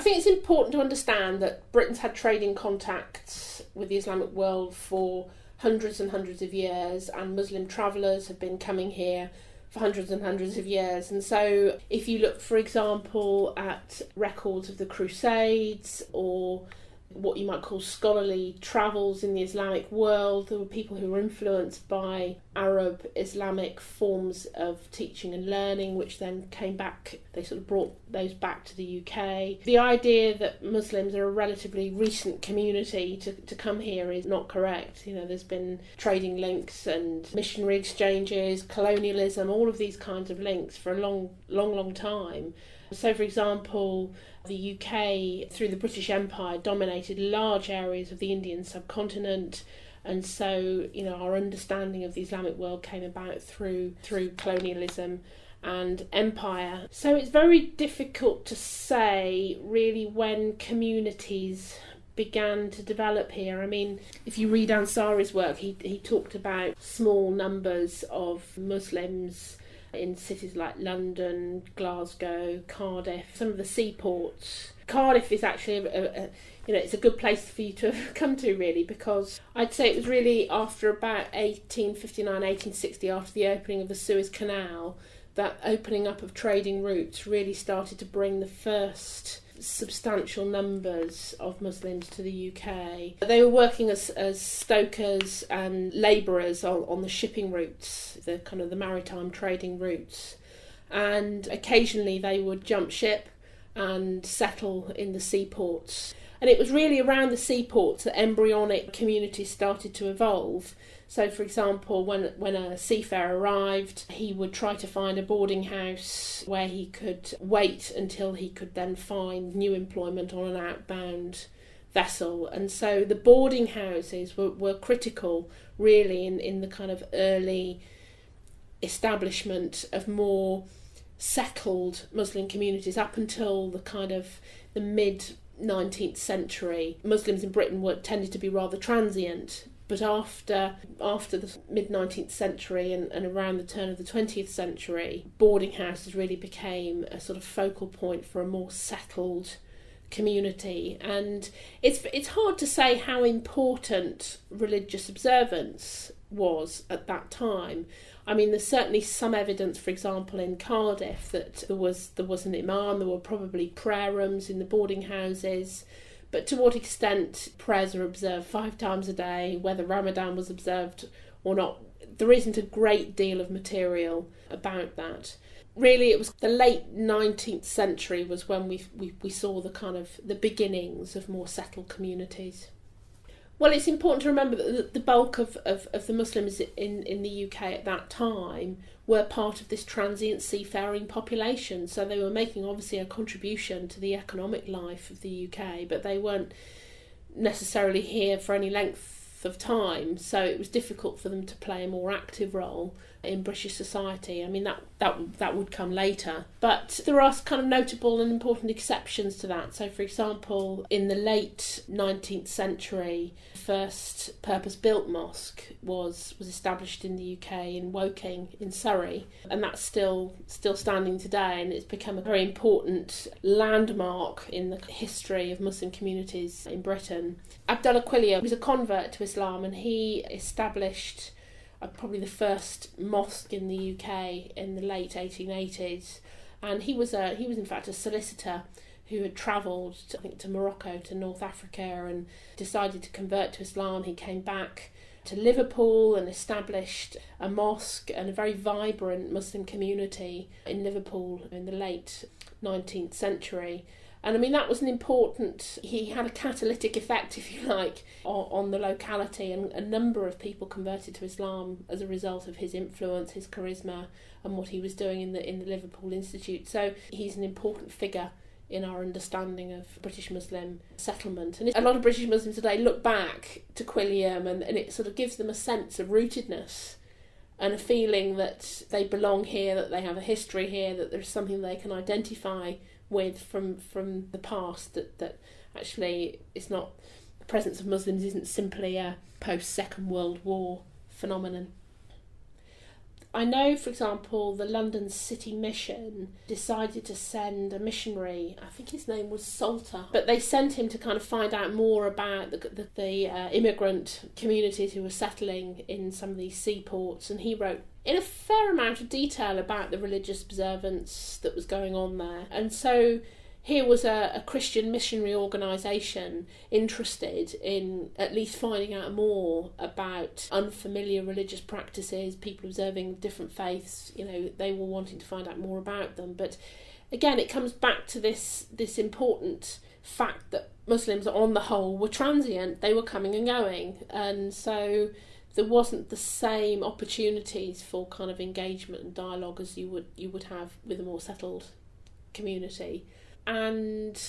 think it's important to understand that Britain's had trading contacts with the Islamic world for hundreds and hundreds of years, and Muslim travellers have been coming here for hundreds and hundreds of years. And so if you look, for example, at records of the Crusades or what you might call scholarly travels in the Islamic world, there were people who were influenced by Arab Islamic forms of teaching and learning, which then came back, they sort of brought those back to the UK. The idea that Muslims are a relatively recent community to come here is not correct. You know, there's been trading links and missionary exchanges, colonialism, all of these kinds of links for a long time. So, for example, the UK, through the British Empire, dominated large areas of the Indian subcontinent, and so, you know, our understanding of the Islamic world came about through colonialism and empire. So it's very difficult to say, really, when communities began to develop here. I mean, if you read Ansari's work, he talked about small numbers of Muslims in cities like London, Glasgow, Cardiff, some of the seaports. Cardiff is actually it's a good place for you to come to, really, because I'd say it was really after about 1859, 1860, after the opening of the Suez Canal, that opening up of trading routes really started to bring the first substantial numbers of Muslims to the UK. They were working as stokers and labourers on the shipping routes, the kind of the maritime trading routes, and occasionally they would jump ship and settle in the seaports. And it was really around the seaports that embryonic communities started to evolve. So, for example, when a seafarer arrived, he would try to find a boarding house where he could wait until he could then find new employment on an outbound vessel. And so the boarding houses were critical, really, in the kind of early establishment of more settled Muslim communities. Up until the kind of the mid-19th century, Muslims in Britain tended to be rather transient. But after the mid-19th century and around the turn of the 20th century, boarding houses really became a sort of focal point for a more settled community. And it's hard to say how important religious observance was at that time. I mean, there's certainly some evidence, for example, in Cardiff, that there was an imam, there were probably prayer rooms in the boarding houses. But to what extent prayers are observed 5 times a day, whether Ramadan was observed or not, there isn't a great deal of material about that. Really, it was the late 19th century was when we saw the kind of the beginnings of more settled communities. Well, it's important to remember that the bulk of the Muslims in the UK at that time were part of this transient seafaring population. So they were making, obviously, a contribution to the economic life of the UK, but they weren't necessarily here for any length of time. So it was difficult for them to play a more active role in British society. I mean, that would come later. But there are kind of notable and important exceptions to that. So, for example, in the late 19th century, the first purpose-built mosque was established in the UK in Woking in Surrey, and that's still standing today, and it's become a very important landmark in the history of Muslim communities in Britain. Abdullah Quilliam was a convert to Islam, and he established probably the first mosque in the UK in the late 1880s, and he was in fact a solicitor who had travelled, I think, to Morocco, to North Africa, and decided to convert to Islam. He came back to Liverpool and established a mosque and a very vibrant Muslim community in Liverpool in the late 19th century. And I mean, that was he had a catalytic effect, if you like, on the locality, and a number of people converted to Islam as a result of his influence, his charisma, and what he was doing in the Liverpool Institute. So he's an important figure in our understanding of British Muslim settlement. And a lot of British Muslims today look back to Quilliam, and it sort of gives them a sense of rootedness and a feeling that they belong here, that they have a history here, that there's something they can identify with from the past, that actually it's not, the presence of Muslims isn't simply a post-Second World War phenomenon. I know, for example, the London City Mission decided to send a missionary, I think his name was Salter, but they sent him to kind of find out more about the immigrant communities who were settling in some of these seaports, and he wrote in a fair amount of detail about the religious observance that was going on there. And so here was a Christian missionary organisation interested in at least finding out more about unfamiliar religious practices, people observing different faiths. You know, they were wanting to find out more about them. But again, it comes back to this important fact that Muslims, on the whole, were transient. They were coming and going. And so there wasn't the same opportunities for kind of engagement and dialogue as you would have with a more settled community. And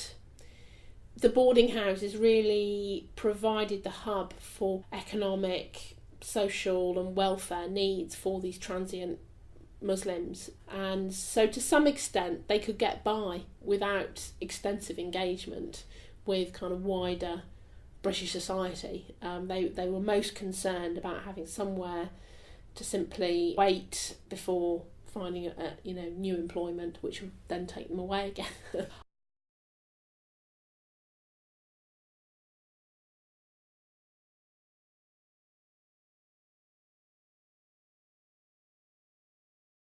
the boarding houses really provided the hub for economic, social and welfare needs for these transient Muslims. And so to some extent they could get by without extensive engagement with kind of wider British society. They were most concerned about having somewhere to simply wait before finding new employment, which would then take them away again.